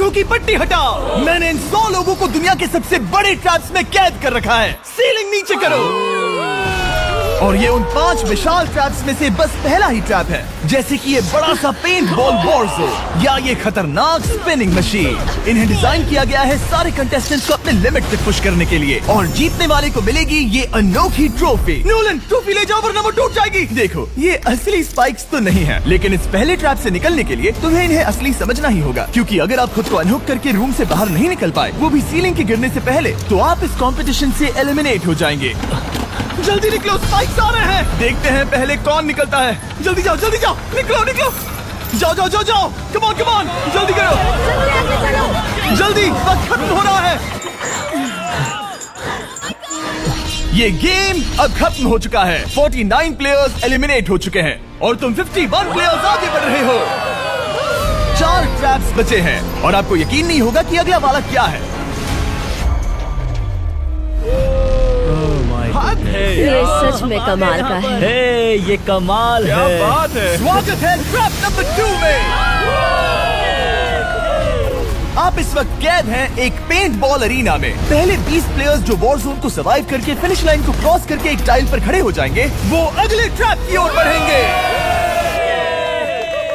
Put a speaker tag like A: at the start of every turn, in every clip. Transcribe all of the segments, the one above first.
A: आंखों की पट्टी हटाओ। मैंने इन 100 लोगों को दुनिया के सबसे बड़े ट्रैप्स में कैद कर रखा है। सीलिंग नीचे करो। और ये उन 5 विशाल ट्रैप्स में से बस पहला ही ट्रैप है, जैसे कि ये बड़ा सा पेंट बॉल वॉर्जो या ये खतरनाक स्पिनिंग मशीन। इन्हें डिजाइन किया गया है सारे कंटेस्टेंट्स को अपने लिमिट तक पुश करने के लिए, और जीतने वाले को मिलेगी ये अनोखी ट्रॉफी। नोलन, ट्रॉफी ले जाओ वरना वो टूट जाएगी। देखो, ये असली स्पाइक्स तो नहीं है, लेकिन इस पहले ट्रैप से निकलने के लिए तुम्हें इन्हें असली समझना ही होगा, क्योंकि अगर आप खुद को अनहुक करके रूम से बाहर नहीं निकल पाए, वो भी सीलिंग के गिरने से पहले, तो आप इस कॉम्पिटिशन से एलिमिनेट हो जाएंगे। जल्दी निकलो, स्पाइक्स आ रहे हैं। देखते हैं पहले कौन निकलता है। जल्दी जाओ, निकलो। जाओ। कम ऑन, जल्दी करो। जल्दी, वक्त खत्म हो रहा है। ये गेम अब खत्म हो चुका है। 49 प्लेयर्स एलिमिनेट हो चुके हैं और तुम 51 प्लेयर्स आगे बढ़ रहे हो। 4 ट्रैप्स बचे हैं और आपको यकीन नहीं होगा कि अगला वाला क्या है।
B: ये सच में कमाल का है।
C: ये कमाल है।
A: क्या बात है। स्वागत है ट्रैप नंबर 2 में। आप इस वक्त कैद हैं एक पेंट बॉल अरीना में। पहले 20 प्लेयर्स जो वॉर जोन को सर्वाइव करके फिनिश लाइन को क्रॉस करके एक टाइल पर खड़े हो जाएंगे, वो अगले ट्रैप की ओर बढ़ेंगे।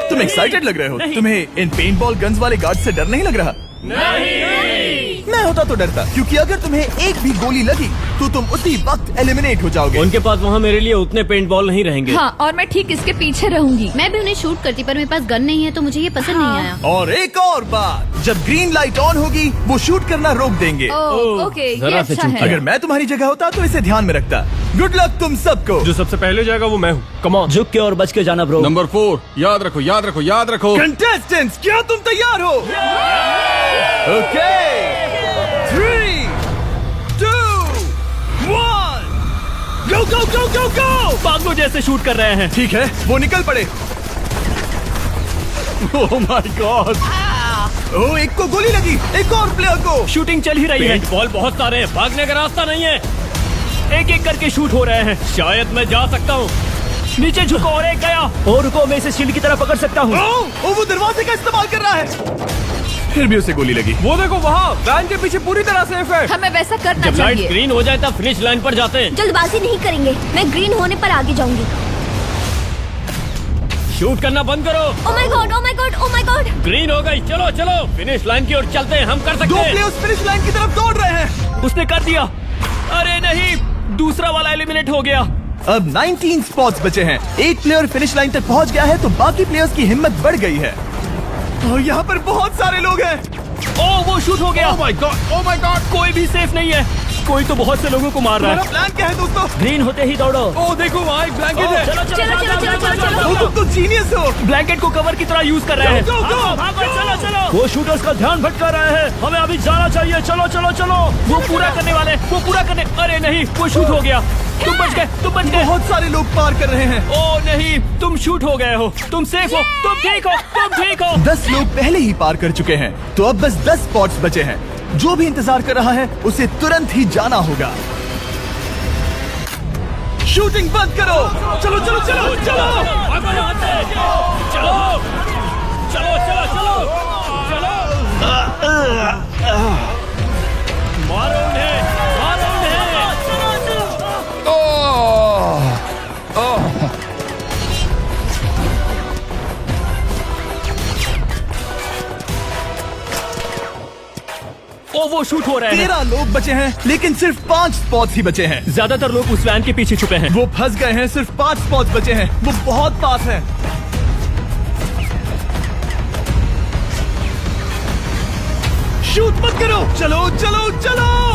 A: तुम एक्साइटेड लग रहे हो। तुम्हें इन पेंट बॉल गन्स वाले गार्ड से डर नहीं लग रहा? नहीं। मैं होता तो डरता, क्योंकि अगर तुम्हें एक भी गोली लगी तो तुम उसी वक्त एलिमिनेट हो जाओगे।
C: उनके पास वहाँ मेरे लिए उतने पेंट बॉल नहीं रहेंगे।
D: हाँ, और मैं ठीक इसके पीछे रहूंगी।
E: मैं भी उन्हें शूट करती, पर मेरे पास गन नहीं है तो मुझे ये पसंद नहीं आया।
A: और एक और बात, जब ग्रीन लाइट ऑन होगी वो शूट करना रोक देंगे।
D: ओके, ये
C: जरा से
D: अच्छा है।
A: अगर मैं तुम्हारी जगह होता तो इसे ध्यान में रखता। गुड लक तुम सबको।
F: जो सबसे पहले जाएगा वो मैं हूँ। Come on.
C: झुक के और बच के जाना ब्रो।
F: नंबर 4, याद रखो।
A: कंटेस्टेंट्स, क्या तुम तैयार हो? Okay, 3, 2, 1, go!
C: पागलों जैसे शूट कर रहे हैं।
A: ठीक है, वो निकल पड़े।
F: ओह माय गॉड।
A: ओह, एक को गोली लगी, एक और प्लेयर को।
C: शूटिंग चल ही रही है।
F: पेंट बॉल बहुत सारे हैं, भागने का रास्ता नहीं है।
C: एक एक करके शूट हो रहे हैं।
F: शायद मैं जा सकता हूँ।
C: नीचे झुको और एक गया। और रुको, मैं इसे शील्ड की तरह पकड़ सकता हूँ।
A: ओह, वो दरवाजे का इस्तेमाल कर रहा है। फिर भी उसे गोली लगी।
F: वो देखो वहाँ, वैन के पीछे पूरी तरह सेफ है।
D: हमें वैसा करना
C: जब लाइट
D: चाहिए।
C: ग्रीन हो जाए तब फिनिश लाइन पर जाते हैं।
B: जल्दबाजी नहीं करेंगे, मैं ग्रीन होने पर आगे जाऊंगी।
C: शूट करना बंद करो।
B: Oh my God.
C: ग्रीन हो गई। चलो फिनिश लाइन की ओर चलते हैं। हम कर
A: 2
C: सकते हैं।
A: प्लेयर्स फिनिश लाइन की तरफ दौड़ रहे हैं।
C: उसने कर दिया। अरे नहीं, दूसरा वाला एलिमिनेट हो गया।
A: अब 19 स्पॉट्स बचे हैं। एक प्लेयर फिनिश लाइन तक पहुंच गया है तो बाकी प्लेयर्स की हिम्मत बढ़ गई है। और यहाँ पर बहुत सारे लोग हैं।
C: ओह, वो शूट हो गया।
F: ओह माय गॉड।
C: कोई भी सेफ नहीं है। कोई तो बहुत से लोगों को मार रहा
A: तुम्हारा
C: है।
A: प्लान क्या है दोस्तों?
C: ग्रीन होते ही दौड़ो।
F: ओह देखो वहाँ एक ब्लैंकेट है।
A: ओ, तुम तो जीनियस हो।
C: ब्लैंकेट को कवर की तरह यूज कर रहे हैं।
A: Go, go, go!
C: चलो। वो शूटर्स का ध्यान भटका रहे हैं। हमें अभी जाना चाहिए। चलो। वो पूरा करने। अरे नहीं, वो शूट हो गया। तुम बच गए।
A: बहुत सारे लोग पार कर रहे हैं।
C: ओ नहीं, तुम शूट हो गए हो। तुम सेफ हो। तुम ठीक हो।
A: 10 लोग पहले ही पार कर चुके हैं, तो अब बस 10 स्पॉट्स बचे हैं। जो भी इंतजार कर रहा है उसे तुरंत ही जाना होगा। शूटिंग बंद करो। चलो।
C: मारो उन्हें। ओ, वो शूट हो रहे हैं।
A: 13 लोग बचे हैं, लेकिन सिर्फ 5 स्पॉट्स ही बचे हैं।
C: ज्यादातर लोग उस वैन के पीछे छुपे हैं।
A: वो फंस गए हैं। सिर्फ 5 स्पॉट्स बचे हैं। वो बहुत पास है। शूट मत करो। चलो।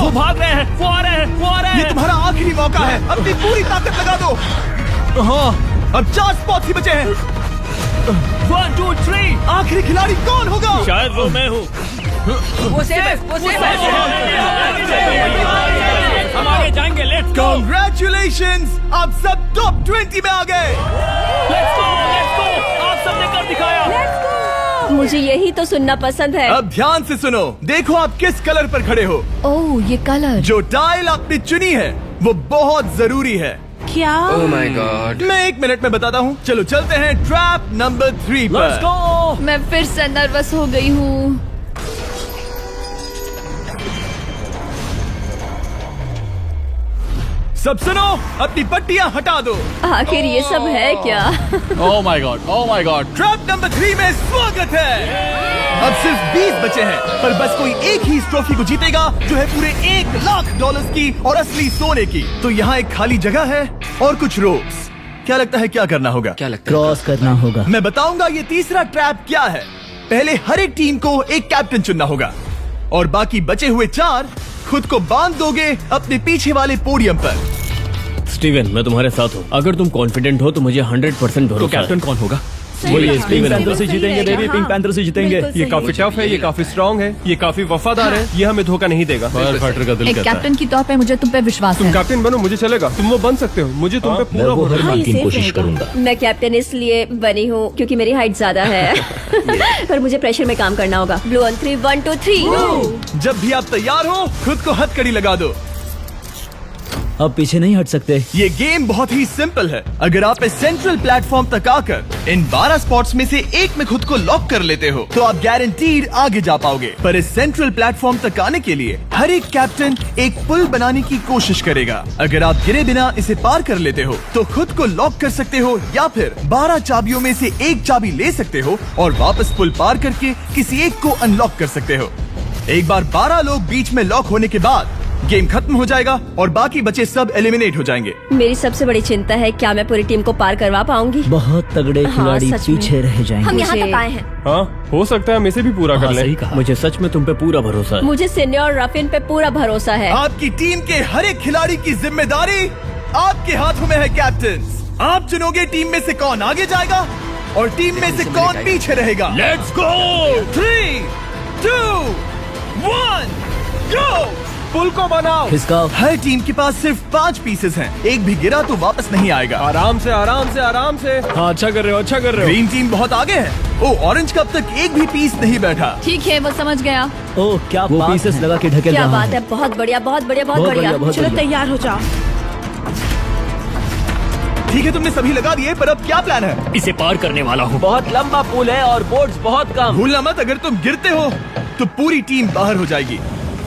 C: वो भाग रहे हैं। वो आ रहे हैं।
A: ये तुम्हारा आखिरी मौका है। अपनी पूरी ताकत लगा दो। हाँ, अब 4 स्पॉट्स ही बचे हैं।
C: 1, 2, 3।
A: आखिरी खिलाड़ी कौन होगा?
C: शायद वो मैं हूँ।
D: वो सेफ है।
C: हम आगे जाएंगे। Let's go.
A: Congratulations! आप सब टॉप 20 में आ गए।
C: Let's go. आप सबने कर दिखाया।
B: मुझे यही तो सुनना पसंद है।
A: अब ध्यान से सुनो। देखो आप किस कलर पर खड़े हो।
D: ओह, ये कलर।
A: जो टाइल आपने चुनी है वो बहुत जरूरी है।
D: क्या?
G: ओह माय गॉड।
A: मैं 1 मिनट में बताता हूँ। चलो चलते हैं ट्रैप नंबर 3
C: लेट्स
A: पर।
C: गो।
D: मैं फिर से नर्वस हो गई हूँ।
A: सब सुनो, अपनी पट्टियां हटा दो।
B: आखिर ये सब है क्या?
F: ओह माय गॉड।
A: ट्रैप नंबर 3 में स्वागत है। अब सिर्फ 20 बचे हैं, पर बस कोई एक ही इस ट्रॉफी को जीतेगा जो है पूरे $1,00,000 की और असली सोने की। तो यहाँ एक खाली जगह है और कुछ रोप्स। क्या लगता है क्या करना होगा?
C: क्रॉस करना होगा।
A: मैं बताऊंगा ये तीसरा ट्रैप क्या है। पहले हर एक टीम को एक कैप्टन चुनना होगा और बाकी बचे हुए 4 खुद को बांध दोगे अपने पीछे वाले पोडियम पर।
C: स्टीवन, मैं तुम्हारे साथ हूँ। अगर तुम कॉन्फिडेंट हो तो मुझे 100% भरोसा है।
F: तो कैप्टन कौन होगा?
C: बोलिए,
B: पिंक
C: स्टीवन।
B: पैंथर से जीतेंगे बेबी, पिंक
C: पैंथर से जीतेंगे।
F: ये काफी टफ है, ये काफी स्ट्रांग है, ये काफी वफादार है, ये हमें धोखा नहीं देगा।
C: फायर फाइटर का दिल
D: एक
C: कहता है।
D: कैप्टन की तौर पे मुझे तुम पे विश्वास
F: तुम
D: है।
F: कैप्टन बनो, मुझे चलेगा। तुम वो बन सकते हो, मुझे तुम पे पूरा भरोसा
B: हाँ, ये
C: की
B: safe
C: कोशिश
B: रहेगा।
C: करूंगा।
B: मैं कैप्टन इसलिए बनी हूँ क्योंकि मेरी हाइट ज्यादा है। पर मुझे प्रेशर में काम करना होगा। Blue on 3, 1 2 3।
A: जब भी आप तैयार हो खुद को हथकड़ी लगा दो।
C: अब पीछे नहीं हट सकते।
A: ये गेम बहुत ही सिंपल है। अगर आप इस सेंट्रल प्लेटफॉर्म तक आकर इन 12 स्पॉट्स में से एक में खुद को लॉक कर लेते हो तो आप गारंटीड आगे जा पाओगे। पर इस सेंट्रल प्लेटफॉर्म तक आने के लिए हर एक कैप्टन एक पुल बनाने की कोशिश करेगा। अगर आप गिरे बिना इसे पार कर लेते हो तो खुद को लॉक कर सकते हो या फिर 12 चाबियों में से एक चाबी ले सकते हो और वापस पुल पार करके किसी एक को अनलॉक कर सकते हो। एक बार 12 लोग बीच में लॉक होने के बाद गेम खत्म हो जाएगा और बाकी बचे सब एलिमिनेट हो जाएंगे।
B: मेरी सबसे बड़ी चिंता है क्या मैं पूरी टीम को पार करवा पाऊंगी।
C: बहुत तगड़े
B: हाँ,
C: खिलाड़ी
B: सच में।
C: पीछे रह जाएंगे।
B: हम यहाँ
E: मुझे-
B: तक आए हैं।
F: हाँ, हो सकता है हम इसे भी पूरा कर लें।
C: सही कहा। मुझे सच में तुम पे पूरा भरोसा है।
B: मुझे सीनियर रफिन पे पूरा भरोसा है।
A: आपकी टीम के हर एक खिलाड़ी की जिम्मेदारी आपके हाथों में है कैप्टन। आप चुनोगे टीम में से कौन आगे जाएगा और टीम में से कौन पीछे रहेगा।
C: Let's go.
A: 3 2 1 गो।
F: पुल को बनाओ।
C: खिसकाओ।
A: हर टीम के पास सिर्फ 5 पीसेस हैं। एक भी गिरा तो वापस नहीं आएगा।
F: आराम से आराम से आराम से। हाँ, अच्छा कर रहे हो, अच्छा कर रहे हो।
A: ग्रीन टीम बहुत आगे है। ओ, ऑरेंज का अब तक एक भी पीस नहीं बैठा।
D: ठीक है, वो समझ गया।
C: ओह, क्या वो पीसेस लगा के ढकेल
B: क्या
C: रहा
B: बात है, बहुत बढ़िया बहुत बढ़िया बहुत
C: बहुत
B: बढ़िया।
C: बढ़िया, बहुत
B: चलो
C: बढ़िया।
B: तैयार हो जाओ।
A: ठीक है, तुमने सभी लगा दिए, पर अब क्या प्लान है?
C: इसे पार करने वाला हूँ। बहुत लंबा पुल है और बोर्ड्स बहुत कम।
A: भूलना मत, अगर तुम गिरते हो तो पूरी टीम बाहर हो जाएगी।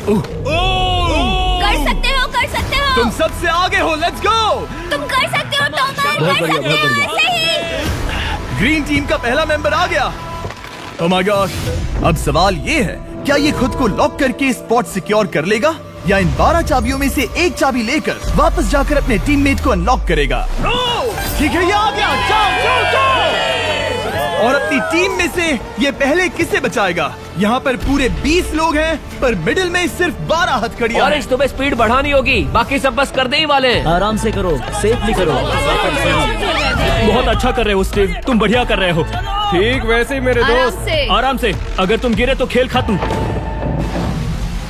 B: कर सकते हो, कर सकते हो।
A: तुम सबसे आगे हो, लेट्स गो।
B: तुम कर सकते हो टॉमर,
C: बहुत
B: कर
C: बढ़िया,
B: सकते
C: बहुत
B: हो।
C: बढ़िया।
B: ऐसे ही।
A: ग्रीन टीम का पहला मेंबर आ गया। ओह माय गॉड। अब सवाल ये है, क्या ये खुद को लॉक करके स्पॉट सिक्योर कर लेगा या इन 12 चाबियों में से एक चाबी लेकर वापस जाकर अपने टीममेट को अनलॉक करेगा? ठीक है, ये आ गया। जाओ जाओ जाओ। और अपनी टीम में से ये पहले किसे बचाएगा? यहाँ पर पूरे 20 लोग हैं, पर मिडिल में सिर्फ 12 हथकड़ियां हैं।
G: ऑरेंज, तुम्हें स्पीड बढ़ानी होगी, बाकी सब बस करने ही वाले हैं।
C: आराम से करो, सेफली करो। बहुत अच्छा कर रहे हो स्टीव, तुम बढ़िया कर रहे हो।
F: ठीक वैसे ही मेरे
D: आराम
F: दोस्त।
D: से।
C: आराम से। अगर तुम गिरे तो खेल खत्म।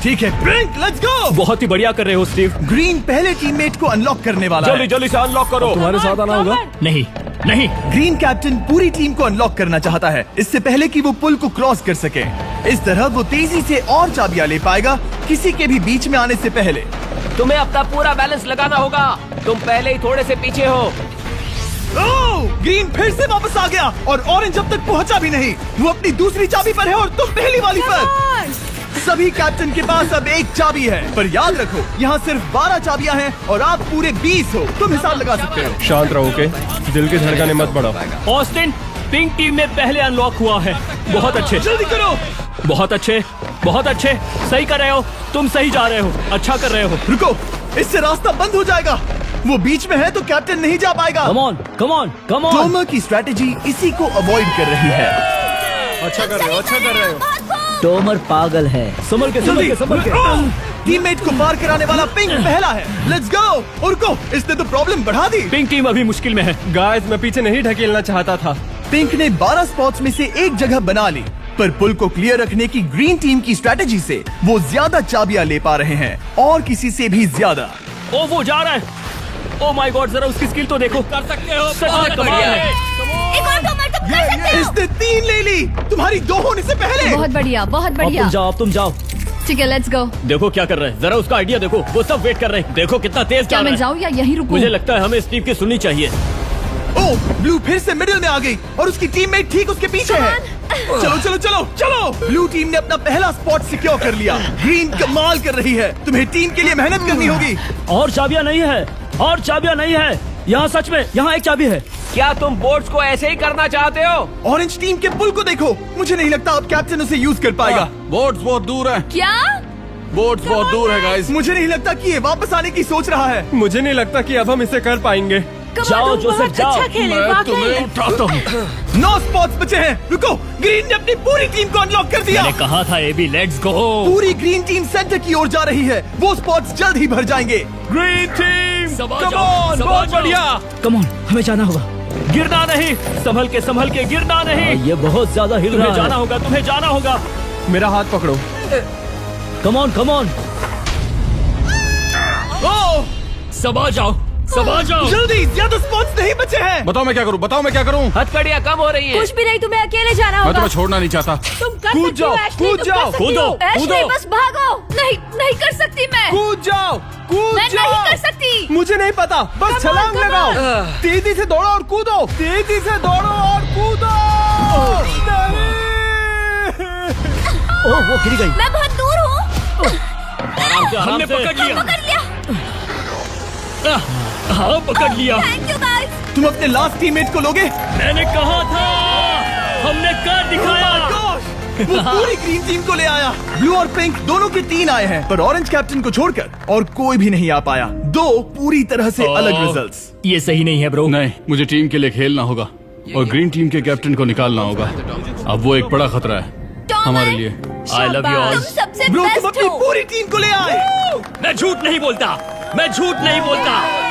A: ठीक है, ब्रिंक, लेट्स गो।
C: बहुत ही बढ़िया कर रहे हो स्टीव।
A: ग्रीन पहले टीममेट को अनलॉक करने वाला है।
C: जल्दी से अनलॉक करो।
F: तुम्हारे साथ आना होगा।
C: नहीं नहीं।
A: ग्रीन कैप्टन पूरी टीम को अनलॉक करना चाहता है इससे पहले कि वो पुल को क्रॉस कर सके। इस तरह वो तेजी से और चाबियां ले पाएगा किसी के भी बीच में आने से पहले।
G: तुम्हें अपना पूरा बैलेंस लगाना होगा, तुम पहले ही थोड़े से पीछे हो।
A: ओह, ग्रीन फिर से वापस आ गया और ऑरेंज अब तक पहुंचा भी नहीं। वो अपनी दूसरी चाबी पर है और तुम पहली वाली पर। सभी कैप्टन के पास अब एक चाबी है, पर याद रखो यहाँ सिर्फ 12 चाबियां हैं और आप पूरे 20 हो। तुम हिसाब लगा सकते हो।
F: शांत रहो, ओके? दिल की धड़कनें मत बढ़ाओ।
C: ऑस्टिन, पिंक टीम में पहले अनलॉक हुआ है। बहुत अच्छे,
A: जल्दी करो।
C: बहुत अच्छे, बहुत अच्छे। सही कर रहे हो, तुम सही जा रहे हो, अच्छा कर रहे हो।
A: रुको, इससे रास्ता बंद हो जाएगा। वो बीच में है तो कैप्टन नहीं जा पाएगा।
C: Come on, come on, come on.
A: Tomer की स्ट्रेटेजी इसी को अवॉइड कर रही है।
F: अच्छा कर रहे हो, अच्छा कर रहे हो।
C: टोमर पागल है। संभल के, संभल के, संभल के।
A: टीममेट को पार कराने वाला पिंक पहला है। Let's go. रुको, इसने तो प्रॉब्लम बढ़ा दी।
C: पिंक टीम अभी मुश्किल में है।
F: गाइस, मैं पीछे नहीं ढकेलना चाहता था।
A: पिंक ने 12 स्पॉट्स में से एक जगह बना ली, पर पुल को क्लियर रखने की ग्रीन टीम की स्ट्रेटेजी से वो ज्यादा चाबियां ले पा रहे हैं और किसी से भी ज्यादा।
C: ओ, वो जा रहा है। ओ माय गॉड, जरा उसकी स्किल तो देखो। कर सकते हो, सच में कमाल है।
B: एक और टॉमर, तुम कर सकते हो।
A: इसने 3 ले ली, तुम्हारी 2 होने से पहले।
D: बहुत बढ़िया, बहुत
C: अब
D: बढ़िया।
C: तुम जाओ, अब तुम जाओ।
D: ठीक है, लेट्स गो।
C: देखो क्या कर रहे हैं, जरा उसका आइडिया देखो। वो सब वेट कर रहे हैं, देखो कितना तेज जा
D: क्या
C: रहा
D: मैं
C: है।
D: जाऊँ या यहीं रुकूं?
C: मुझे लगता है हमें स्टीव की सुननी चाहिए।
A: ओ, ब्लू फिर से मिडिल में आ गई और उसकी टीममेट ठीक उसके पीछे है। चलो चलो चलो चलो। ब्लू टीम ने अपना पहला स्पॉट सिक्योर कर लिया। ग्रीन कमाल कर रही है, तुम्हें टीम के लिए मेहनत करनी होगी।
C: और चाबियां नहीं है, और चाबियां नहीं है यहाँ। सच में यहाँ एक चाबी है।
G: क्या तुम बोट्स को ऐसे ही करना चाहते हो?
A: ऑरेंज टीम के पुल को देखो, मुझे नहीं लगता अब कैप्टन उसे यूज कर पाएगा।
H: बोट्स बहुत दूर है,
D: क्या?
H: बोट्स बहुत दूर है गाइस।
A: मुझे नहीं लगता कि ये वापस आने की सोच रहा है।
F: मुझे नहीं लगता कि अब हम इसे कर पाएंगे।
C: जाओ जोसेफ जाओ।
H: मैं तुम्हें उठाता हूँ।
A: 9 स्पॉट्स बचे हैं। रुको, ग्रीन ने अपनी पूरी टीम को अनलॉक कर दिया।
C: मैंने कहा था एबी, लेट्स गो।
A: पूरी ग्रीन टीम सेंटर की ओर जा रही है। वो स्पॉट्स जल्द ही भर जाएंगे।
F: ग्रीन टीम,
C: सबा
F: कम
C: जाओ,
F: ऑन,
C: सबा
F: बहुत
C: जाओ।
F: बढ़िया।
C: कम ऑन, हमें जाना होगा। गिरना नहीं, संभल के गिरना नहीं। ये बहुत ज्यादा हिल रहा है। जाना होगा, तुम्हें जाना होगा।
F: मेरा हाथ पकड़ो।
C: कम ऑन कम ऑन।
A: ओह,
C: सबा जाओ, सबा जाओ।
A: जल्दी, ज्यादा स्पॉट्स नहीं बचे हैं।
H: बताओ मैं क्या करूँ, बताओ मैं क्या करूँ।
G: हथकड़ियाँ कम हो रही हैं।
B: कुछ भी नहीं, तुम्हें अकेले जाना
H: मैं
B: होगा।
H: तुम्हें छोड़ना नहीं चाहता।
B: तुम कर
A: कूद
B: सकती हो,
A: जाओ,
B: एशली,
A: कूद
B: तुम
A: जाओ,
B: कर सकती
C: कूदो,
B: हो। एशली,
C: कूदो।
B: बस भागो। नहीं, नहीं कर सकती मैं।
A: कूद जाओ, कूद
B: मैं
A: जाओ।
B: नहीं कर सकती।
A: मुझे नहीं पता, बस
B: Come on,
A: छलांग
B: come
A: लगाओ।
B: on।
A: तेजी से दौड़ो और कूदो, तेजी से दौड़ो और कूदो। नहीं।
C: ओह, वो गिर गई।
B: मैं बहुत दूर हूँ।
C: हमने पकड़ लिया।
B: पकड़ लिया।
C: हाँ, पकड़ लिया।
B: Thank you guys.
A: तुम अपने लास्ट टीममेट को लोगे?
C: मैंने कहा था, हमने कर दिखाया।
A: Oh वो पूरी ग्रीन टीम को ले आया। ब्लू और पिंक दोनों के 3 आए हैं, पर ऑरेंज कैप्टन को छोड़कर और कोई भी नहीं आ पाया। 2 पूरी तरह से अलग रिजल्ट्स।
C: ये सही नहीं है ब्रो।
H: नहीं, मुझे टीम के लिए खेलना होगा और ग्रीन टीम के कैप्टन को निकालना होगा। अब वो एक बड़ा खतरा है हमारे लिए।
C: I love you all.
B: तुम सबसे
A: ब्रो, तुम
B: बेस्ट
A: अपनी
B: हो।
A: पूरी टीम को ले आए।
C: मैं झूठ नहीं बोलता, मैं झूठ नहीं बोलता।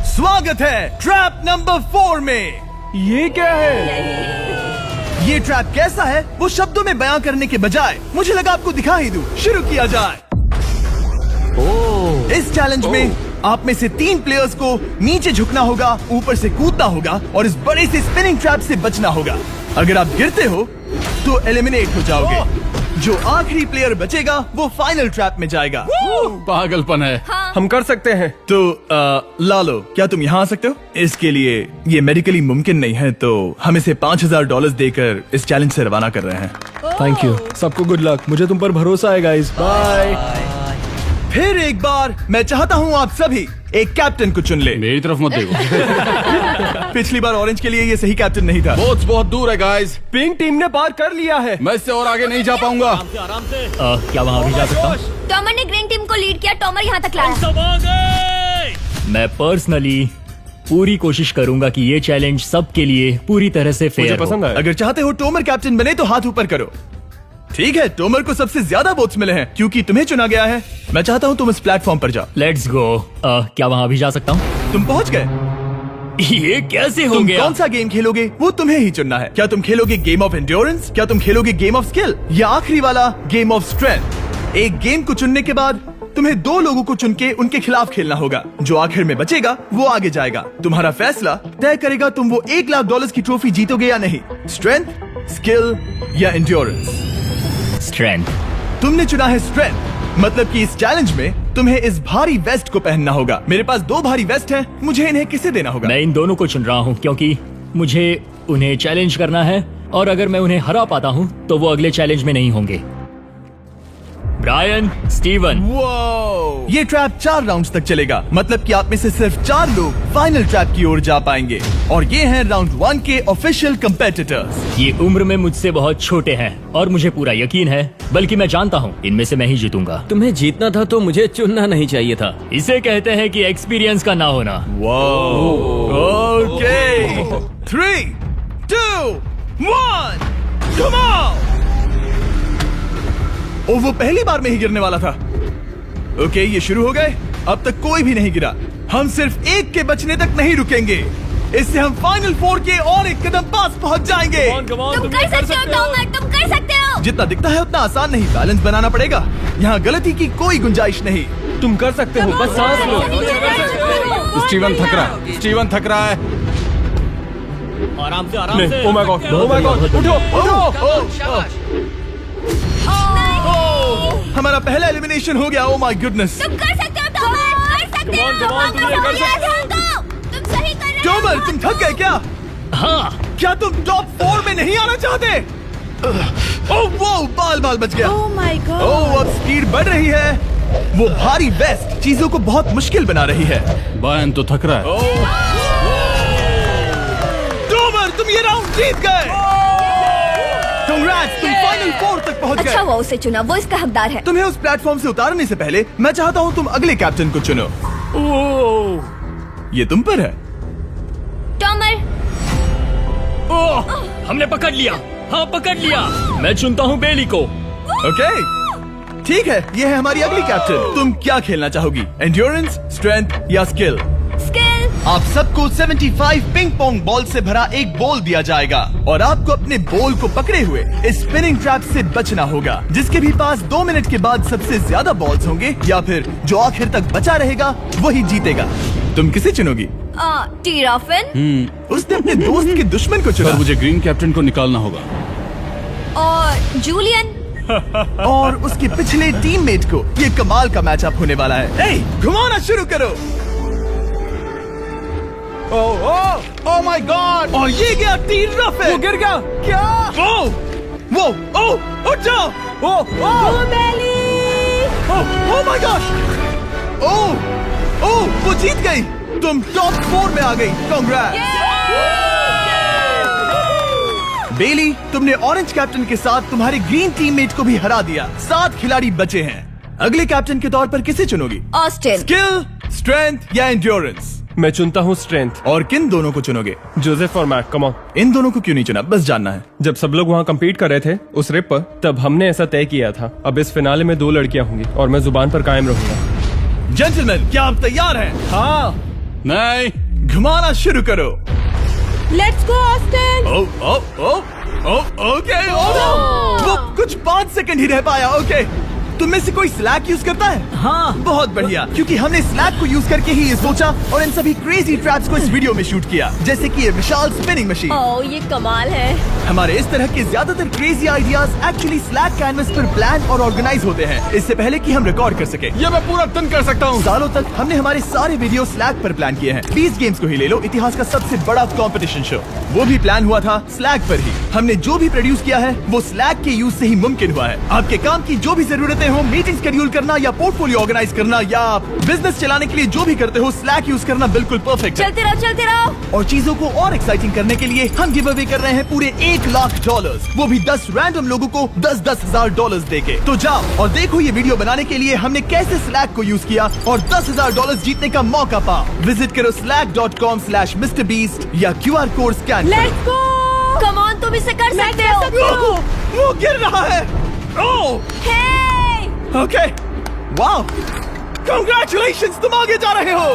A: स्वागत है ट्रैप नंबर 4 में।
F: ये क्या है?
A: ये ट्रैप कैसा है वो शब्दों में बयां करने के बजाय मुझे लगा आपको दिखा ही दूं। शुरू किया जाए। इस चैलेंज में आप में से 3 प्लेयर्स को नीचे झुकना होगा, ऊपर से कूदना होगा और इस बड़े से स्पिनिंग ट्रैप से बचना होगा। अगर आप गिरते हो तो एलिमिनेट हो जाओगे। जो आखिरी प्लेयर बचेगा वो फाइनल ट्रैप में जाएगा।
H: पागलपन है।
F: हम कर सकते हैं।
A: तो लालो, क्या तुम यहाँ आ सकते हो? इसके लिए ये मेडिकली मुमकिन नहीं है, तो हम इसे $5000 देकर इस चैलेंज से रवाना कर रहे हैं।
F: Thank you. सबको गुड लक। मुझे तुम पर भरोसा है गाइस। बाय।
A: फिर एक बार मैं चाहता हूँ आप सभी एक कैप्टन को चुन ले।
H: मेरी तरफ मत देखो।
A: पिछली बार ऑरेंज के लिए ये सही कैप्टन नहीं था।
H: बोट्स बहुत दूर है गाइस।
F: पिंक टीम ने पार कर लिया है।
H: मैं इससे और आगे नहीं जा पाऊंगा।
C: आराम से। क्या वहाँ भी जा सकता हूँ?
B: टॉमर ने ग्रीन टीम को लीड किया, टॉमर यहाँ तक लाया।
C: सब आ गए। मैं पर्सनली पूरी कोशिश करूंगा कि ये चैलेंज सबके लिए पूरी तरह से
F: मुझे
C: फेयर हो।
F: पसंद आया।
A: अगर चाहते हो टोमर कैप्टन बने तो हाथ ऊपर करो। ठीक है, टोमर को सबसे ज्यादा वोट्स मिले हैं क्योंकि तुम्हें चुना गया है। मैं चाहता हूँ तुम इस प्लेटफॉर्म पर जाओ।
C: Let's go. क्या वहाँ भी जा सकता हूँ?
A: तुम पहुँच गए।
C: ये कैसे हो
A: तुम
C: गया?
A: कौन सा गेम खेलोगे वो तुम्हें ही चुनना है। क्या तुम खेलोगे गेम ऑफ एंड्योरेंस, क्या तुम खेलोगे गेम ऑफ स्किल, या आखिरी वाला गेम ऑफ स्ट्रेंथ? एक गेम को चुनने के बाद तुम्हें 2 लोगों को चुन के उनके खिलाफ खेलना होगा। जो आखिर में बचेगा वो आगे जाएगा। तुम्हारा फैसला तय करेगा तुम वो $1,00,000 की ट्रॉफी जीतोगे या नहीं। स्ट्रेंथ, स्किल या एंड्योरेंस?
C: स्ट्रेंथ।
A: तुमने चुना है स्ट्रेंथ, मतलब कि इस चैलेंज में तुम्हें इस भारी वेस्ट को पहनना होगा। मेरे पास 2 भारी वेस्ट हैं, मुझे इन्हें किसे देना होगा?
C: मैं इन दोनों को चुन रहा हूँ क्योंकि मुझे उन्हें चैलेंज करना है और अगर मैं उन्हें हरा पाता हूँ तो वो अगले चैलेंज में नहीं होंगे। Brian, Steven.
A: वो ये ट्रैप 4 राउंड्स तक चलेगा, मतलब कि आप में से सिर्फ 4 लोग फाइनल ट्रैप की ओर जा पाएंगे और ये हैं राउंड 1 के ऑफिशियल कंपेटिटर्स।
C: ये उम्र में मुझसे बहुत छोटे हैं और मुझे पूरा यकीन है, बल्कि मैं जानता हूँ इनमें से मैं ही जीतूंगा।
G: तुम्हें जीतना था तो मुझे चुनना नहीं चाहिए था।
C: इसे कहते हैं कि एक्सपीरियंस का ना होना।
A: Okay, 3, 2, 1, come on. ओ, वो पहली बार में ही गिरने वाला था। ओके, ये शुरू हो गए। अब तक कोई भी नहीं गिरा। हम सिर्फ एक के बचने तक नहीं रुकेंगे। इससे हम फाइनल 4 के और एक कदम पास पहुंच जाएंगे।
B: तुम कर सकते हो टॉमर, तुम कर सकते हो।
A: जितना दिखता है उतना आसान नहीं, बैलेंस बनाना पड़ेगा। यहाँ गलती की कोई गुंजाइश नहीं।
F: तुम कर सकते हो, बस सांस लो।
H: स्टीवन थक रहा है, स्टीवन थक रहा है।
C: आराम से, आराम
F: नहीं,
C: से।
F: oh my God, oh my God, उठो, उठो।
A: हमारा पहला एलिमिनेशन हो गया। Oh my goodness.
B: तुम कर सकते हो टॉमर, कर सकते हो।
C: come on, तुम ये कर सकते
B: हो। तुम सही कर रहे हो।
A: टोमर, तुम थक गए क्या?
C: हाँ,
A: क्या तुम टॉप 4 में नहीं आना चाहते? वो बाल बाल बच गया।
B: ओह माय गॉड।
A: अब स्पीड बढ़ रही है। वो भारी वेस्ट चीजों को बहुत मुश्किल बना रही है।
H: बायन तो थक रहा है।
A: डोबर, तुम ये राउंड जीत गए। Congrats, तुम फाइनल 4 तक पहुंच
B: अच्छा
A: गए।
B: वो उसे चुना, वो इसका हकदार है।
A: तुम्हें उस प्लेटफॉर्म से उतारने से पहले मैं चाहता हूँ तुम अगले कैप्टन को चुनो। ये तुम पर है।
E: टॉमर,
C: ओह, हमने पकड़ लिया। हाँ, पकड़ लिया। मैं चुनता हूँ बेली को।
A: ओके, ठीक है, ये है हमारी अगली कैप्टन। तुम क्या खेलना चाहोगी? एंड्योरेंस, स्ट्रेंथ या स्किल?
E: स्किल।
A: आप सबको 75 पिंग पोंग बॉल से भरा एक बॉल दिया जाएगा और आपको अपने बॉल को पकड़े हुए इस स्पिनिंग ट्रैप से बचना होगा। जिसके भी पास 2 मिनट के बाद सबसे ज्यादा बॉल्स होंगे या फिर जो आखिर तक बचा रहेगा वही जीतेगा। तुम किसे चुनोगी?
E: टीराफिन
A: उसने अपने दोस्त के दुश्मन को
H: पर
A: चुना
H: मुझे ग्रीन कैप्टन को निकालना होगा।
E: और जूलियन।
A: और उसके पिछले टीममेट को। ये कमाल का मैचअप होने वाला है। ए, घुमाना शुरू करो। ओह माय गॉड! और ये गया टीराफिन। वो गिर गया। क्या? वो उठ जाओ। Oh my gosh! वो जीत गई। तुम टॉप 4 में आ गई। कांग्रेट्स बेली, तुमने ऑरेंज कैप्टन के साथ तुम्हारे ग्रीन टीममेट को भी हरा दिया। 7 खिलाड़ी बचे हैं। अगले कैप्टन के तौर पर किसे चुनोगी?
B: ऑस्टिन।
A: स्किल, स्ट्रेंथ या एंड्योरेंस?
F: मैं चुनता हूँ स्ट्रेंथ।
A: और किन दोनों को चुनोगे?
F: जोसेफ और मैक, कम ऑन।
A: इन दोनों को क्यों नहीं चुना? बस जानना है।
F: जब सब लोग वहाँ कम्पीट कर रहे थे उस रिप पर, तब हमने ऐसा तय किया था। अब इस फिनाले में 2 लड़कियां होंगी और मैं जुबान पर कायम रहूंगा।
A: जेंटलमैन, क्या आप तैयार हैं?
C: हाँ।
H: नहीं,
A: घुमाना शुरू करो।
B: Let's go Austin.
A: ओके। वो कुछ 5 सेकंड ही रह पाया। ओके, तुम में से कोई स्लैक यूज करता है?
C: हाँ।
A: बहुत बढ़िया, क्योंकि हमने स्लैक को यूज करके ही ये सोचा और इन सभी क्रेजी ट्रैप्स को इस वीडियो में शूट किया, जैसे कि ये विशाल स्पिनिंग मशीन।
B: ओह, ये कमाल है।
A: हमारे इस तरह के ज्यादातर crazy ideas actually slack canvas पर प्लान और ऑर्गेनाइज होते हैं, इससे पहले कि हम रिकॉर्ड कर सके।
H: ये मैं पूरा दिन कर सकता हूँ।
A: सालों तक हमने हमारे सारे वीडियो स्लैक पर प्लान किए हैं। पीस गेम्स को ही ले लो, इतिहास का सबसे बड़ा कंपटीशन शो, वो भी प्लान हुआ था स्लैक पर ही। हमने जो भी प्रोड्यूस किया है वो स्लैक के यूज से ही मुमकिन हुआ है। आपके काम की जो भी जरूरतें हो, मीटिंग शेड्यूल करना या पोर्टफोलियो ऑर्गेनाइज करना या बिजनेस चलाने के लिए जो भी करते हो, स्लैक यूज करना बिल्कुल परफेक्ट है।
B: चलते रहो।
A: और चीजों को और एक्साइटिंग करने के लिए हम गिव अवे कर रहे हैं पूरे $1,00,000, वो भी 10 रैंडम लोगों को $10,000 देके। तो जाओ और देखो ये वीडियो बनाने के लिए हमने कैसे स्लैक को यूज किया और $10,000 जीतने का मौका पाओ। विजिट करो slack.com/MrBeast या QR कोड स्कैन करो।
B: Let's go. कम ऑन, तुम इसे कर सकते हो।
A: वो गिर रहा है। ओह,
B: हे,
A: ओके, वाओ, कांग्रेचुलेशंस, तुम आगे जा रहे हो।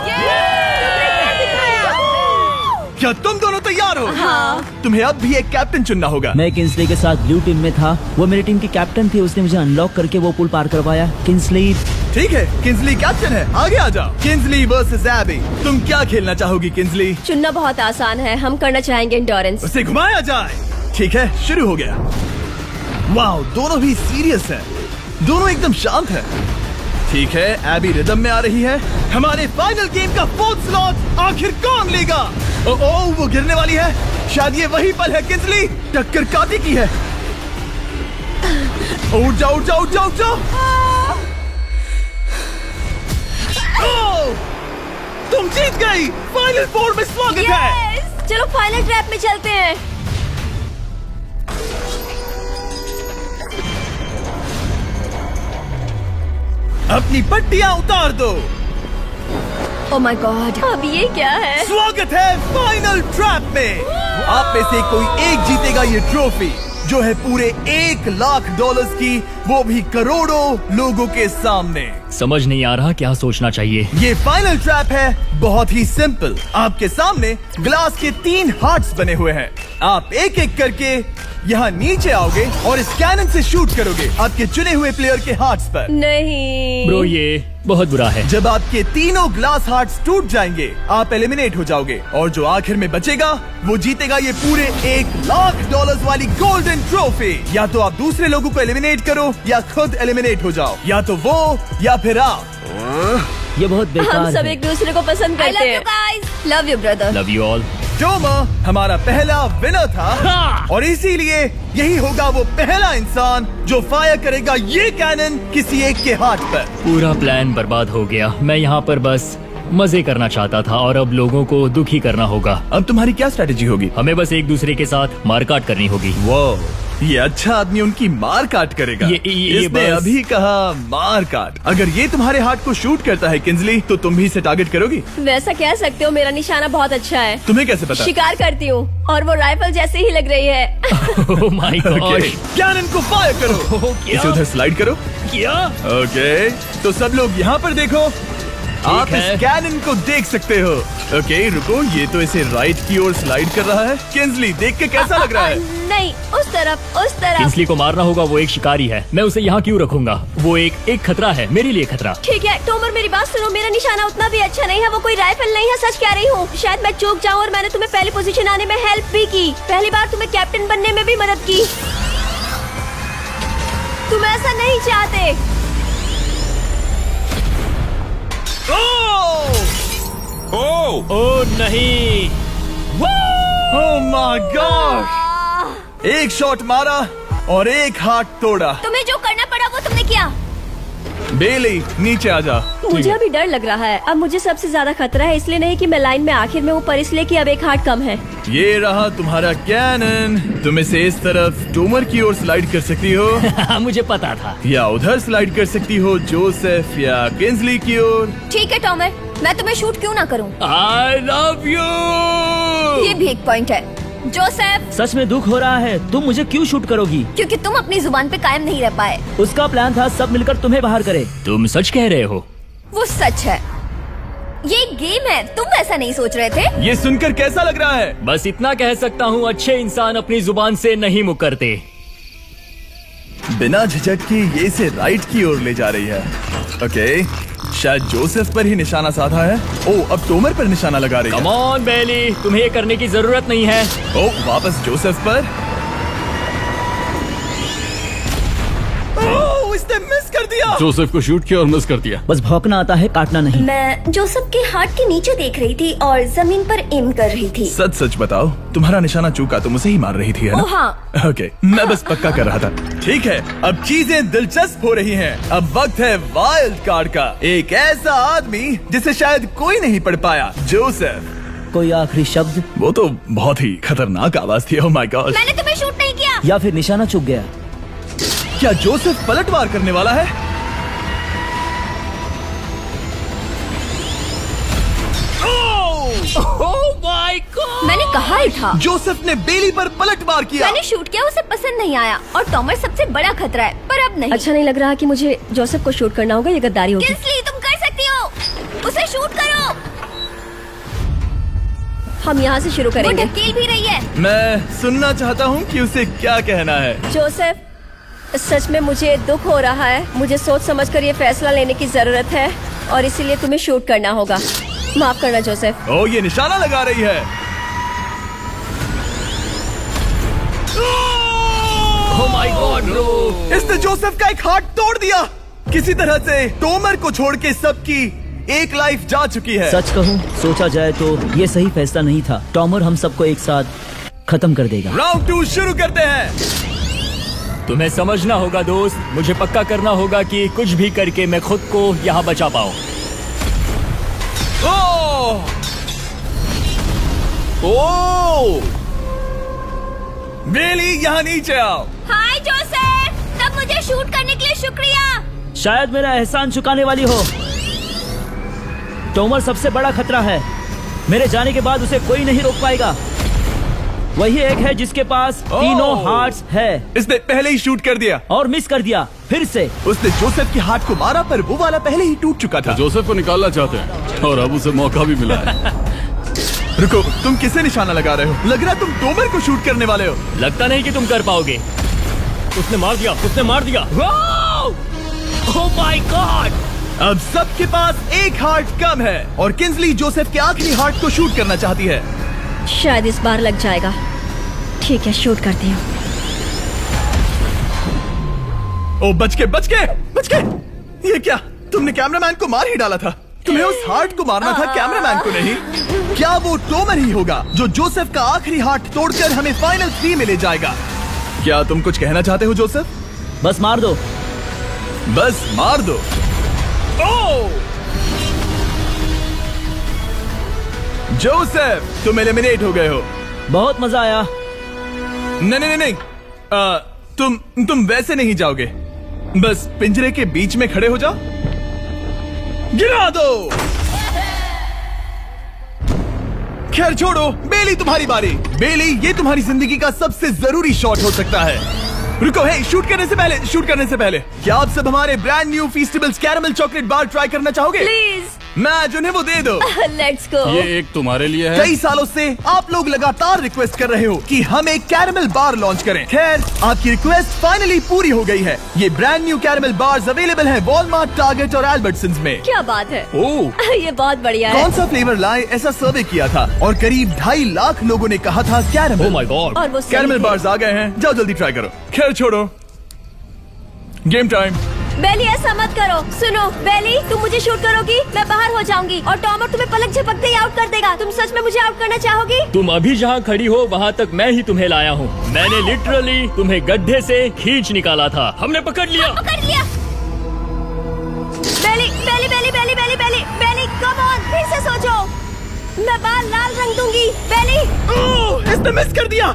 A: क्या तुम दोनों तैयार हो?
B: हाँ।
A: तुम्हें अब भी एक कैप्टन चुनना होगा।
I: मैं किंसली के साथ ब्लू टीम में था। वो मेरी टीम की कैप्टन थी। उसने मुझे अनलॉक करके वो पुल पार करवाया। किंसली।
A: ठीक है, किंसली कैप्टन है। आगे आ जाओ। किंसली वर्सेस एबी, तुम क्या खेलना चाहोगी किंसली?
B: चुनना बहुत आसान है। हम करना चाहेंगे एंड्योरेंस।
A: उसे घुमाया जाए। ठीक है, शुरू हो गया। वाओ, दोनों भी सीरियस हैं। दोनों एकदम शांत हैं। ठीक है, एबी रिदम में आ रही है। हमारे फाइनल गेम का 4th स्लॉट आखिर कौन लेगा? ओह, वो गिरने वाली है। शायद ये वही पल है किंसली, टक्कर काटी की है। उठ जाओ, उठ जाओ, उठ जाओ, उठ जाओ। ओह, तुम जीत गई। फाइनल 4 में स्वागत है।
B: Yes! चलो फाइनल ट्रैप में चलते हैं।
A: अपनी पट्टियां उतार दो।
B: ओह माय गॉड, अब ये क्या है?
A: स्वागत है फाइनल ट्रैप में। आप में से कोई एक जीतेगा ये ट्रॉफी, जो है पूरे $1,00,000 की, वो भी करोड़ों लोगों के सामने।
C: समझ नहीं आ रहा क्या सोचना चाहिए।
A: ये फाइनल ट्रैप है, बहुत ही सिंपल। आपके सामने ग्लास के 3 हार्ट्स बने हुए हैं। आप एक एक करके यहाँ नीचे आओगे और इस कैनन से शूट करोगे आपके चुने हुए प्लेयर के हार्ट्स पर।
B: नहीं
C: ब्रो, ये बहुत बुरा है।
A: जब आपके तीनों ग्लास हार्ट्स टूट जाएंगे, आप एलिमिनेट हो जाओगे और जो आखिर में बचेगा वो जीतेगा ये पूरे $1,00,000 वाली गोल्डन ट्रॉफी। या तो आप दूसरे लोगों को एलिमिनेट करो या खुद एलिमिनेट हो जाओ, या तो वो या फिर आप।
I: ये बहुत बेकार
B: हम सब
I: है।
B: एक दूसरे को पसंद
E: आई
B: करते
E: लव यू
B: हैं।
E: Guys, love you brother.
C: Love you all.
A: Tomer हमारा पहला विनर था और इसीलिए यही होगा वो पहला इंसान जो फायर करेगा ये कैनन किसी एक के हाथ पर।
C: पूरा प्लान बर्बाद हो गया। मैं यहाँ पर बस मजे करना चाहता था और अब लोगों को दुखी करना होगा।
A: अब तुम्हारी क्या स्ट्रेटेजी होगी?
C: हमें बस एक दूसरे के साथ मारकाट करनी होगी।
A: वो ये अच्छा आदमी उनकी मार काट करेगा।
C: ये
A: इसने
C: बस-
A: अभी कहा मार काट। अगर ये तुम्हारे हार्ट को शूट करता है किंजली, तो तुम भी इसे टारगेट करोगी?
B: वैसा कह सकते हो, मेरा निशाना बहुत अच्छा है।
A: तुम्हें कैसे पता?
B: शिकार करती हूँ और वो राइफल जैसे ही लग रही है।
C: Oh my
A: okay,
C: God.
A: Cannon को फायर करो।
C: क्या?
A: इसे उधर स्लाइड करो।
C: क्या?
A: ओके, तो सब लोग यहाँ पर देखो। आप
C: है।
A: इस कैनन को देख सकते हो। ओके, रुको, ये तो इसे राइट की ओर स्लाइड कर रहा है। किंजली, देख के कैसा लग रहा है?
B: नहीं, उस तरफ, उस तरफ।
C: किंसली को मारना होगा। वो एक शिकारी है। मैं उसे यहाँ क्यों रखूंगा? वो एक खतरा है, मेरे लिए खतरा।
B: ठीक है टोमर, मेरी बात सुनो। मेरा निशाना उतना भी अच्छा नहीं है, वो कोई राइफल नहीं है, सच कह रही हूँ। शायद मैं चूक जाऊँ और मैंने तुम्हें पहली पोजीशन आने में हेल्प भी की। पहली बार तुम्हें कैप्टन बनने में भी मदद की। तुम ऐसा नहीं चाहते।
C: ओह नहीं।
A: ओह माय गॉड! एक शॉट मारा और एक हाथ तोड़ा।
E: तुम्हें जो करना पड़ा वो तुमने किया।
A: बेली, नीचे आ जा।
B: मुझे अभी डर लग रहा है। अब मुझे सबसे ज्यादा खतरा है, इसलिए नहीं कि मैं लाइन में आखिर में हूँ, पर इसलिए कि अब एक हार्ट कम है।
A: ये रहा तुम्हारा कैनन। तुम इसे इस तरफ टोमर की ओर स्लाइड कर सकती हो
C: मुझे पता था।
A: या उधर स्लाइड कर सकती हो जोसेफ या किंजली की ओर।
E: ठीक है टॉमर, मैं तुम्हें शूट क्यों ना करूं?
C: I love you.
E: ये भी एक पॉइंट है। जोसेफ,
I: सच में दुख हो रहा है। तुम मुझे क्यों शूट करोगी?
E: क्योंकि तुम अपनी जुबान पे कायम नहीं रह पाए।
I: उसका प्लान था सब मिलकर तुम्हें बाहर करे।
C: तुम सच कह रहे हो?
E: वो सच है। ये एक गेम है, तुम ऐसा नहीं सोच रहे थे।
A: ये सुनकर कैसा लग रहा है?
C: बस इतना कह सकता हूँ, अच्छे इंसान अपनी जुबान से नहीं मुकरते।
A: बिना झिझक के ये इसे राइट की ओर ले जा रही है। ओके, शायद जोसेफ पर ही निशाना साधा है। ओह, अब टोमर पर निशाना लगा रही है।
C: कम ऑन बेली, तुम्हें ये करने की जरूरत नहीं है।
A: ओह, वापस जोसेफ पर। ओह, इसने मिस कर दिया।
H: जोसेफ को शूट किया और मिस कर दिया।
I: बस भौंकना आता है, काटना नहीं।
E: मैं जोसेफ के हार्ट के नीचे देख रही थी और जमीन पर एम कर रही थी।
A: सच सच बताओ, तुम्हारा निशाना चूका, तुम उसे ही मार रही थी, है ना?
E: ओह हाँ।
A: ओके, मैं बस पक्का कर रहा था। ठीक है, अब चीजें दिलचस्प हो रही हैं। अब वक्त है वाइल्ड कार्ड का। एक ऐसा आदमी जिसे शायद कोई नहीं पढ़ पाया, जोसेफ।
I: कोई आखिरी शब्द?
A: वो तो बहुत ही खतरनाक आवाज थी। ओह माय गॉड!
E: मैंने तुम्हें शूट नहीं किया।
I: या फिर निशाना चूक गया?
A: क्या जोसेफ पलटवार करने वाला है?
C: Oh my God!
E: मैंने कहा ही था।
A: जोसेफ ने बेली पर पलटवार किया।
E: मैंने शूट किया, उसे पसंद नहीं आया और टॉमर सबसे बड़ा खतरा है, पर अब नहीं।
B: अच्छा नहीं लग रहा कि मुझे जोसेफ को शूट करना होगा, ये गद्दारी होगी।
E: किंसली, तुम कर सकती हो, उसे शूट करो।
B: हम यहाँ से शुरू
E: वो
B: करेंगे।
E: ढकेल भी रही है।
A: मैं सुनना चाहता हूँ कि उसे क्या कहना है।
B: जोसेफ, सच में मुझे दुख हो रहा है। मुझे सोच समझकर ये फैसला लेने की जरूरत है और इसीलिए तुम्हें शूट करना होगा। माफ करना जोसेफ।
A: ओह, ये निशाना लगा रही है।
C: Oh my God bro!
A: इसने जोसेफ का एक हाथ तोड़ दिया। किसी तरह से टोमर को छोड़ के सबकी एक लाइफ जा चुकी है।
I: सच कहूँ, सोचा जाए तो ये सही फैसला नहीं था। टॉमर हम सबको एक साथ खत्म कर देगा।
A: राउंड 2 शुरू करते हैं।
C: तुम्हें समझना होगा दोस्त, मुझे पक्का करना होगा कि कुछ भी करके मैं खुद को यहाँ बचा पाऊँ।
A: ओह! ओह! बेली, यहाँ नीचे आओ।
E: हाय जोसेफ, तब मुझे शूट करने के लिए शुक्रिया।
I: शायद मेरा एहसान चुकाने वाली हो। टोमर सबसे बड़ा खतरा है। मेरे जाने के बाद उसे कोई नहीं रोक पाएगा। वही एक है जिसके पास तीनों हार्ट्स है।
A: इसने पहले ही शूट कर दिया
I: और मिस कर दिया फिर से।
A: उसने जोसेफ के हाथ को मारा, पर वो वाला पहले ही टूट चुका था।
H: जोसेफ को निकालना चाहते हैं और अब उसे मौका भी मिला है।
A: रुको, तुम किसे निशाना लगा रहे हो? लग रहा तुम टोमर को शूट करने वाले हो।
C: लगता नहीं कि तुम कर पाओगे। उसने मार दिया, उसने मार दिया। Oh my God!
A: अब सबके पास एक हार्ट कम है और किंजली जोसेफ के आखिरी हार्ट को शूट करना चाहती है।
B: शायद इस बार लग जाएगा। ठीक है, शूट करती हूँ।
A: ओ, बच के! ये क्या? तुमने कैमरामैन को मार ही डाला था। तुम्हें उस हार्ट को मारना था, कैमरामैन को नहीं। क्या वो टोमर ही होगा जो जोसेफ का आखिरी हार्ट तोड़कर हमें फाइनल 3 में ले जाएगा? क्या तुम कुछ कहना चाहते हो जोसेफ?
I: बस मार दो।
A: बस मार दो। ओह! जोसेफ, तुम एलिमिनेट हो गए हो।
I: बहुत मजा आया।
A: नहीं। तुम वैसे नहीं जाओगे। बस पिंजरे के बीच में खड़े हो जाओ। गिरा दो। खैर छोड़ो, बेली तुम्हारी बारी। बेली, ये तुम्हारी जिंदगी का सबसे जरूरी शॉट हो सकता है। रुको, हे, शूट करने से पहले क्या आप सब हमारे brand new Feastables caramel chocolate bar try करना चाहोगे?
B: प्लीज।
A: मैं उन्हें वो दे दो।
B: Let's go.
H: ये एक तुम्हारे लिए है।
A: कई सालों से आप लोग लगातार रिक्वेस्ट कर रहे हो कि हम एक कैरेमल बार लॉन्च करें। खैर, आपकी रिक्वेस्ट फाइनली पूरी हो गई है। ये brand new caramel bars available है वॉलमार्ट, टारगेट और एल्बर्टसन्स में।
B: क्या बात है।
A: ओह,
B: ये बहुत बढ़िया है।
A: कौन सा फ्लेवर लाए, ऐसा सर्वे किया था और करीब 2.5 लाख लोगों ने कहा था कैरेमल।
C: Oh my God.
B: और वो सही
A: कैरेमल
B: थे।
A: बार्स आ गए हैं, जाओ जल्दी ट्राई करो। खैर छोड़ो, गेम टाइम।
B: बेली, ऐसा मत करो। सुनो बेली, तुम मुझे शूट करोगी, मैं बाहर हो जाऊंगी और टॉमर तुम्हें पलक झपकते ही आउट कर देगा। तुम सच में मुझे आउट करना चाहोगी?
C: तुम अभी जहाँ खड़ी हो वहाँ तक मैं ही तुम्हें लाया हूँ। मैंने लिटरली तुम्हें गड्ढे से खींच निकाला था। हमने पकड़ लिया।
B: पकड़ लिया। बेली बेली बेली बेली बेली बेली बेली, कम ऑन, फिर से सोचो। मैं बाल लाल रंग दूंगी। बेली,
A: इसने मिस कर दिया।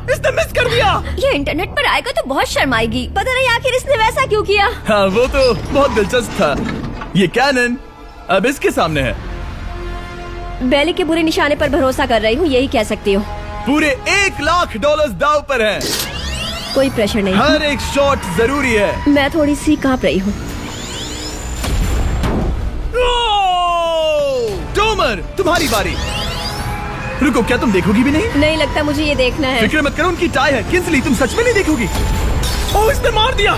B: ये इंटरनेट पर आएगा तो बहुत शर्म आएगी। पता नहीं आखिर इसने वैसा क्यों किया।
A: हाँ, वो तो बहुत दिलचस्प था। ये कैनन अब इसके सामने है।
B: बेली के बुरे निशाने पर भरोसा कर रही हूँ, यही कह सकती हूँ।
A: पूरे $1 लाख दाव पर है।
B: कोई प्रेशर नहीं।
A: हर एक शॉट जरूरी है।
B: मैं थोड़ी सी कांप रही हूँ।
A: टोमर, तुम्हारी बारी। रुको, क्या तुम देखोगी भी नहीं?
B: नहीं लगता मुझे ये देखना है।
A: फिक्र मत करो, उनकी टाई है। किंसली, तुम सच में नहीं देखोगी? ओह, इसने मार दिया।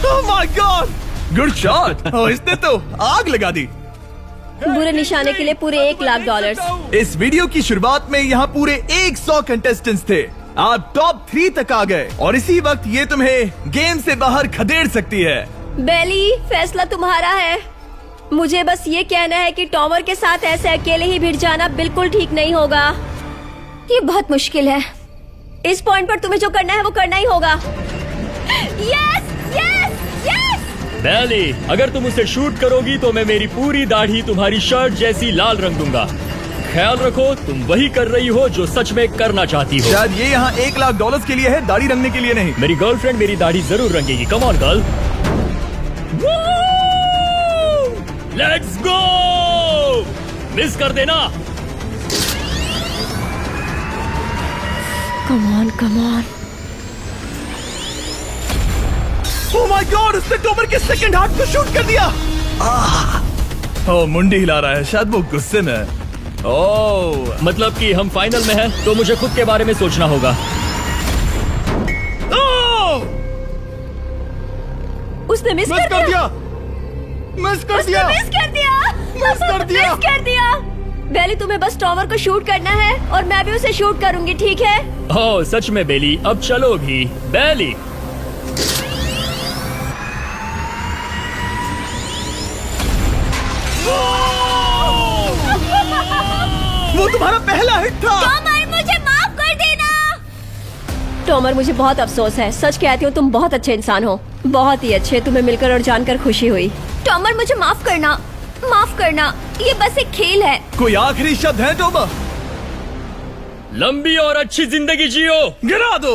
A: Oh my God, good shot. Oh, इसने तो आग लगा दी।
B: बुरे निशाने के लिए पूरे $1 लाख।
A: इस वीडियो की शुरुआत में यहाँ पूरे 100 कंटेस्टेंट्स थे। आप टॉप 3 तक आ गए और इसी वक्त ये तुम्हें गेम से बाहर खदेड़ सकती है।
B: बेली, फैसला तुम्हारा है। मुझे बस ये कहना है कि टॉमर के साथ ऐसे अकेले ही भिड़ जाना बिल्कुल ठीक नहीं होगा। ये बहुत मुश्किल है। इस पॉइंट पर तुम्हें जो करना है वो करना ही होगा। Yes yes yes.
C: बेली, अगर तुम उसे शूट करोगी तो मैं मेरी पूरी दाढ़ी तुम्हारी शर्ट जैसी लाल रंग दूंगा। ख्याल रखो, तुम वही कर रही हो जो सच में करना चाहती हो।
A: शायद ये यहाँ $1 लाख के लिए है, दाढ़ी रंगने के लिए नहीं।
C: मेरी गर्लफ्रेंड मेरी दाढ़ी जरूर रंगेगी। Come on girl, let's go. Miss कर देना।
B: Come on come on.
A: Oh my God, उसने टोमर के सेकंड हार्ट को शूट कर दिया। ओह, मुंडी हिला रहा है, शायद वो गुस्से में है। ओह,
C: मतलब कि हम फाइनल में हैं, तो मुझे खुद के बारे में सोचना होगा।
B: उसने मिस कर दिया।
A: मिस कर दिया।
B: बेली, तुम्हें बस टॉमर को शूट करना है और मैं भी उसे शूट करूंगी, ठीक है?
C: ओह सच में बेली, अब चलो भी। बेली,
A: वो तुम्हारा पहला हिट था।
B: टॉमर, मुझे माफ कर देना। टॉमर, मुझे बहुत अफसोस है। सच कहती हूँ, तुम बहुत अच्छे इंसान हो, बहुत ही अच्छे। तुम्हें मिलकर और जानकर खुशी हुई।
E: टॉमर, मुझे माफ करना, माफ करना। ये बस एक खेल है।
A: कोई आखिरी शब्द है टोमर?
C: लंबी और अच्छी जिंदगी जियो।
A: गिरा दो।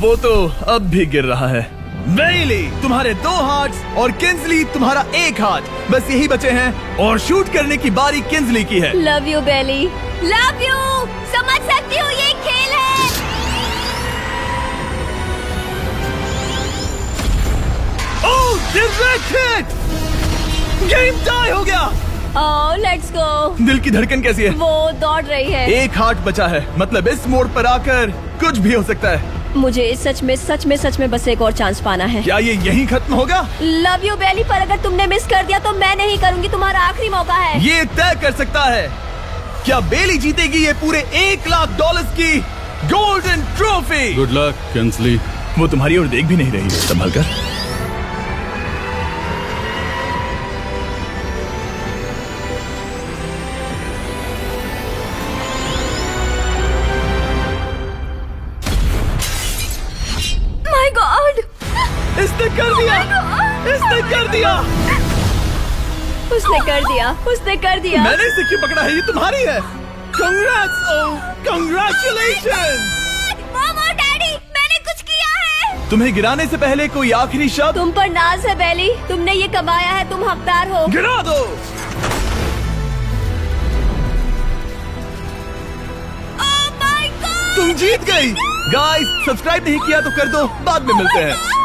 A: वो तो अब भी गिर रहा है। बेली, तुम्हारे 2 हार्ट्स और किंसली तुम्हारा 1 हार्ट बस यही बचे हैं और शूट करने की बारी किंसली की है।
B: Love you Bailey.
E: Love you. समझ सकती हूँ, ये खेल है।
A: Oh, direct hit. Game tie हो गया।
B: Oh, let's go.
A: दिल की धड़कन कैसी है?
B: वो दौड़ रही है।
A: 1 हार्ट बचा है, मतलब इस मोड़ पर आकर कुछ भी हो सकता है।
B: मुझे सच में बस एक और चांस पाना है।
A: क्या ये यहीं खत्म होगा?
B: लव यू बेली, पर अगर तुमने मिस कर दिया तो मैं नहीं करूंगी। तुम्हारा आखिरी मौका है।
A: ये तय कर सकता है क्या बेली जीतेगी ये पूरे $1 लाख की golden trophy.
H: Good luck Kinsley.
A: वो तुम्हारी ओर देख भी नहीं रही है, संभल कर। इसने कर दिया।
B: उसने कर दिया, उसने कर दिया।
A: मैंने इसे क्यों पकड़ा है? ये तुम्हारी है। Congrats, congratulation.
E: मॉम और डैडी, मैंने कुछ किया है।
A: तुम्हें गिराने से पहले कोई आखिरी शब्द?
B: तुम पर नाज है बेली, तुमने ये कमाया है, तुम हकदार हो।
A: गिरा दो।
E: Oh my God!
A: तुम जीत गई। गाइस, सब्सक्राइब नहीं किया तो कर दो, बाद में मिलते हैं।